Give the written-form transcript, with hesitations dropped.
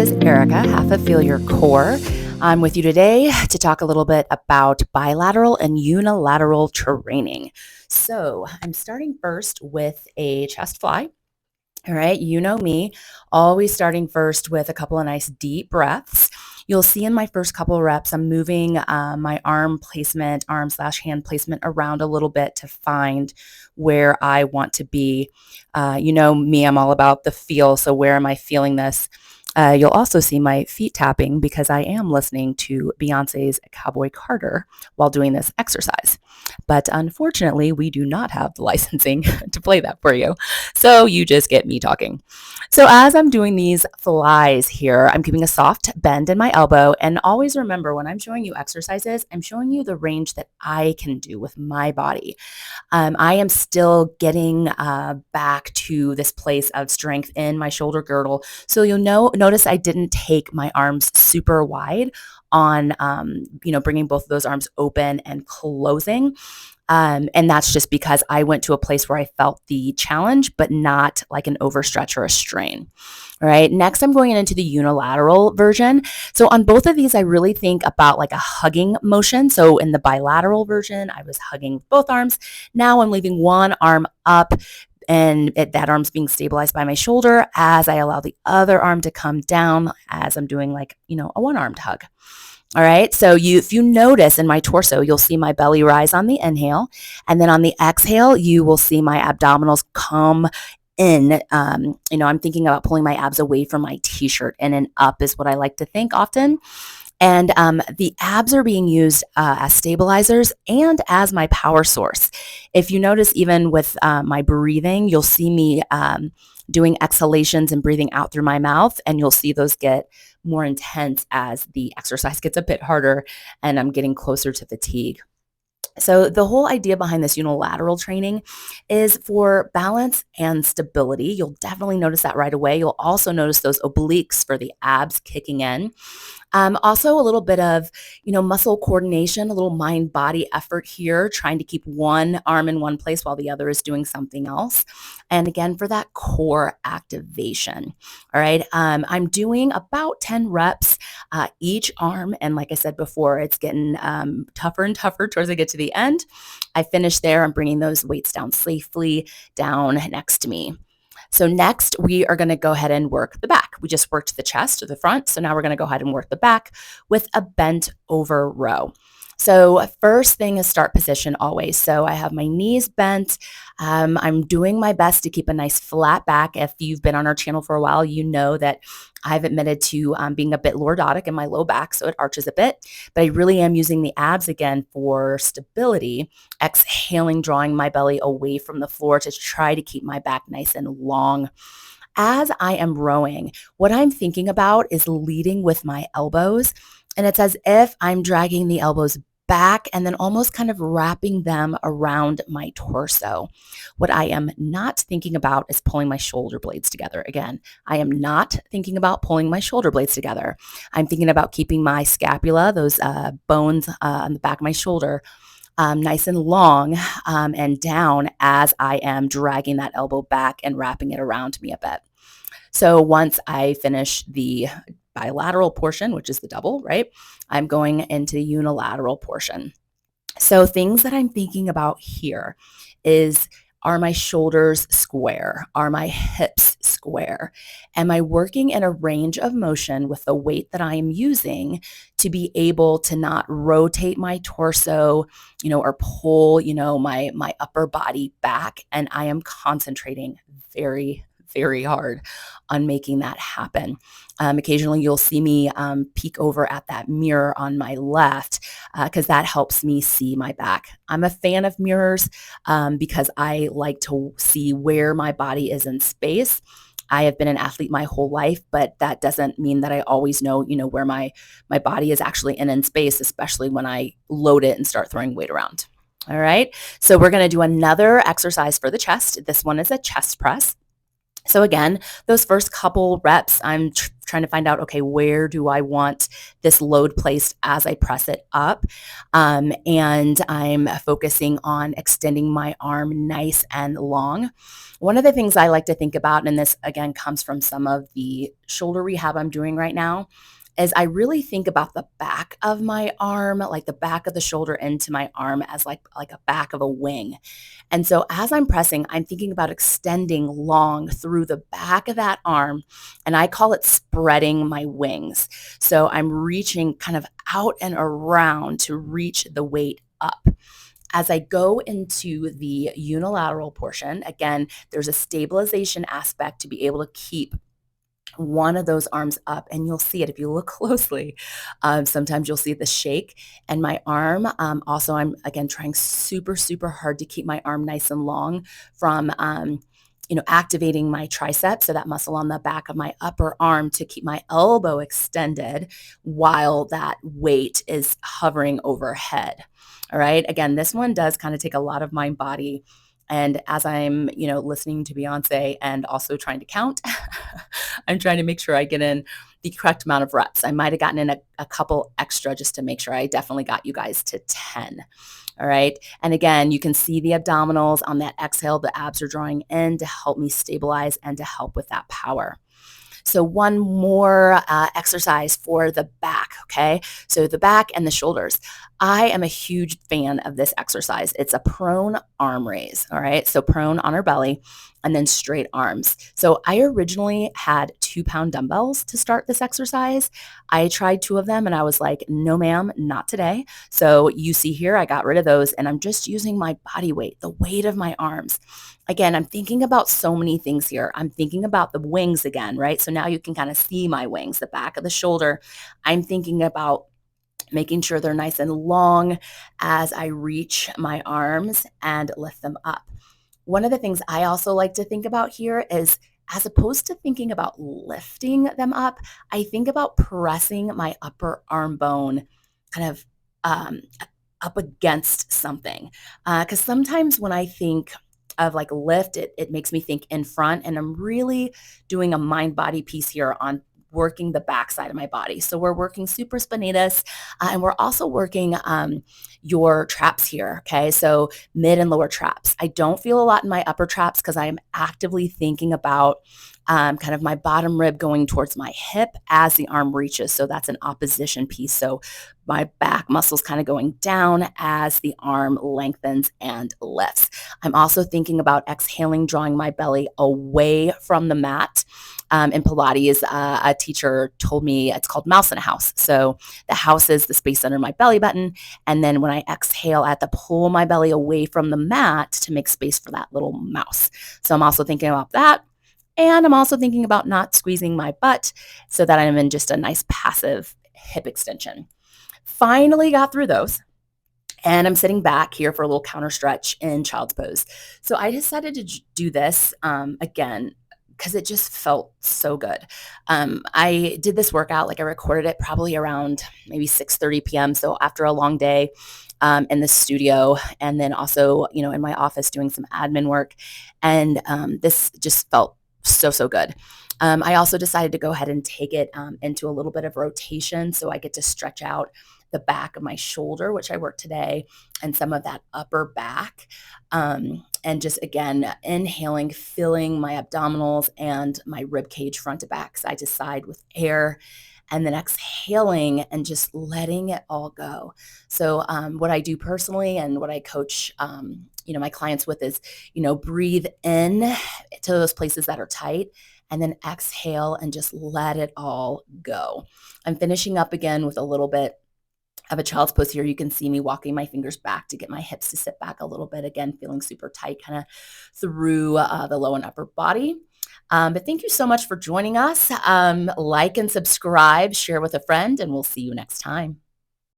is Erica, half of Feel Your Core. I'm with you today to talk a little bit about bilateral and unilateral training. So I'm starting first with a chest fly. All right, you know me, always starting first with a couple of nice deep breaths. You'll see in my first couple of reps, I'm moving my arm/hand placement around a little bit to find where I want to be. You know me, I'm all about the feel. So where am I feeling this? You'll also see my feet tapping because I am listening to Beyonce's Cowboy Carter while doing this exercise. But unfortunately, we do not have the licensing to play that for you. So you just get me talking. So as I'm doing these flies here, I'm keeping a soft bend in my elbow. And always remember, when I'm showing you exercises, I'm showing you the range that I can do with my body. I am still getting back to this place of strength in my shoulder girdle. So you'll notice I didn't take my arms super wide on, bringing both of those arms open and closing. And that's just because I went to a place where I felt the challenge, but not like an overstretch or a strain. All right. Next, I'm going into the unilateral version. So on both of these, I really think about like a hugging motion. So in the bilateral version, I was hugging both arms. Now I'm leaving one arm up and that arm's being stabilized by my shoulder as I allow the other arm to come down as I'm doing like, a one-armed hug. All right. So if you notice in my torso, you'll see my belly rise on the inhale. And then on the exhale, you will see my abdominals come in. I'm thinking about pulling my abs away from my t-shirt, and an up is what I like to think often. And the abs are being used as stabilizers and as my power source. If you notice, even with my breathing, you'll see me doing exhalations and breathing out through my mouth, and you'll see those get more intense as the exercise gets a bit harder and I'm getting closer to fatigue. So the whole idea behind this unilateral training is for balance and stability. You'll definitely notice that right away. You'll also notice those obliques for the abs kicking in. Also a little bit of, muscle coordination, a little mind-body effort here, trying to keep one arm in one place while the other is doing something else. And again, for that core activation. All right. I'm doing about 10 reps each arm. And like I said before, it's getting tougher and tougher towards I get to the end. I finish there. I'm bringing those weights down safely down next to me. So next, we are going to go ahead and work the back. We just worked the chest or the front. So now we're going to go ahead and work the back with a bent over row. So first thing is start position always. So I have my knees bent. I'm doing my best to keep a nice flat back. If you've been on our channel for a while, you know that I've admitted to being a bit lordotic in my low back, so it arches a bit. But I really am using the abs again for stability, exhaling, drawing my belly away from the floor to try to keep my back nice and long. As I am rowing, what I'm thinking about is leading with my elbows. And it's as if I'm dragging the elbows back and then almost kind of wrapping them around my torso. What I am not thinking about is pulling my shoulder blades together. Again, I am not thinking about pulling my shoulder blades together. I'm thinking about keeping my scapula, those bones on the back of my shoulder, nice and long and down as I am dragging that elbow back and wrapping it around me a bit. So once I finish the bilateral portion, which is the double, right? I'm going into the unilateral portion. So things that I'm thinking about here is, are my shoulders square? Are my hips square? Am I working in a range of motion with the weight that I am using to be able to not rotate my torso, or pull, my upper body back? And I am concentrating very, very hard on making that happen. Occasionally you'll see me peek over at that mirror on my left because that helps me see my back. I'm a fan of mirrors because I like to see where my body is in space. I have been an athlete my whole life, but that doesn't mean that I always know, where my body is actually in space, especially when I load it and start throwing weight around. All right. So we're going to do another exercise for the chest. This one is a chest press. So again, those first couple reps, I'm trying to find out, okay, where do I want this load placed as I press it up? And I'm focusing on extending my arm nice and long. One of the things I like to think about, and this again comes from some of the shoulder rehab I'm doing right now, is I really think about the back of my arm, like the back of the shoulder into my arm as like a back of a wing. And so as I'm pressing, I'm thinking about extending long through the back of that arm, and I call it spreading my wings. So I'm reaching kind of out and around to reach the weight up. As I go into the unilateral portion, again, there's a stabilization aspect to be able to keep one of those arms up, and you'll see it if you look closely. Sometimes you'll see the shake and my arm. Also, I'm again trying super, super hard to keep my arm nice and long from activating my tricep, so that muscle on the back of my upper arm, to keep my elbow extended while that weight is hovering overhead. All right. Again, this one does kind of take a lot of mind body. And as I'm, listening to Beyonce and also trying to count, I'm trying to make sure I get in the correct amount of reps. I might have gotten in a couple extra just to make sure I definitely got you guys to 10. All right. And again, you can see the abdominals on that exhale. The abs are drawing in to help me stabilize and to help with that power. So one more exercise for the back, okay? So the back and the shoulders. I am a huge fan of this exercise. It's a prone arm raise, all right? So prone on our belly and then straight arms. So I originally had 2-pound dumbbells to start this exercise. I tried 2 of them and I was like, no ma'am, not today. So you see here, I got rid of those and I'm just using my body weight, the weight of my arms. Again, I'm thinking about so many things here. I'm thinking about the wings again, right? So now you can kind of see my wings, the back of the shoulder. I'm thinking about making sure they're nice and long as I reach my arms and lift them up. One of the things I also like to think about here is, as opposed to thinking about lifting them up, I think about pressing my upper arm bone kind of um, up against something. Because sometimes when I think of like lift, it makes me think in front, and I'm really doing a mind body piece here on working the backside of my body. So we're working supraspinatus, and we're also working your traps here. Okay, so mid and lower traps. I don't feel a lot in my upper traps because I am actively thinking about kind of my bottom rib going towards my hip as the arm reaches. So that's an opposition piece. So my back muscles kind of going down as the arm lengthens and lifts. I'm also thinking about exhaling, drawing my belly away from the mat. In Pilates, a teacher told me it's called mouse in a house. So the house is the space under my belly button. And then when I exhale, I have to pull my belly away from the mat to make space for that little mouse. So I'm also thinking about that. And I'm also thinking about not squeezing my butt so that I'm in just a nice passive hip extension. Finally got through those. And I'm sitting back here for a little counter stretch in child's pose. So I decided to do this again because it just felt so good. I did this workout, like I recorded it probably around maybe 6:30 p.m. So after a long day in the studio, and then also, in my office doing some admin work. And this just felt so good. I also decided to go ahead and take it into a little bit of rotation so I get to stretch out the back of my shoulder, which I worked today, and some of that upper back. And just again, inhaling, filling my abdominals and my rib cage front to back, side to side with air, and then exhaling and just letting it all go. So what I do personally and what I coach, my clients with is, breathe in to those places that are tight, and then exhale and just let it all go. I'm finishing up again with a little bit of a child's pose here. You can see me walking my fingers back to get my hips to sit back a little bit. Again, feeling super tight kind of through the low and upper body. But thank you so much for joining us. Like and subscribe, share with a friend, and we'll see you next time.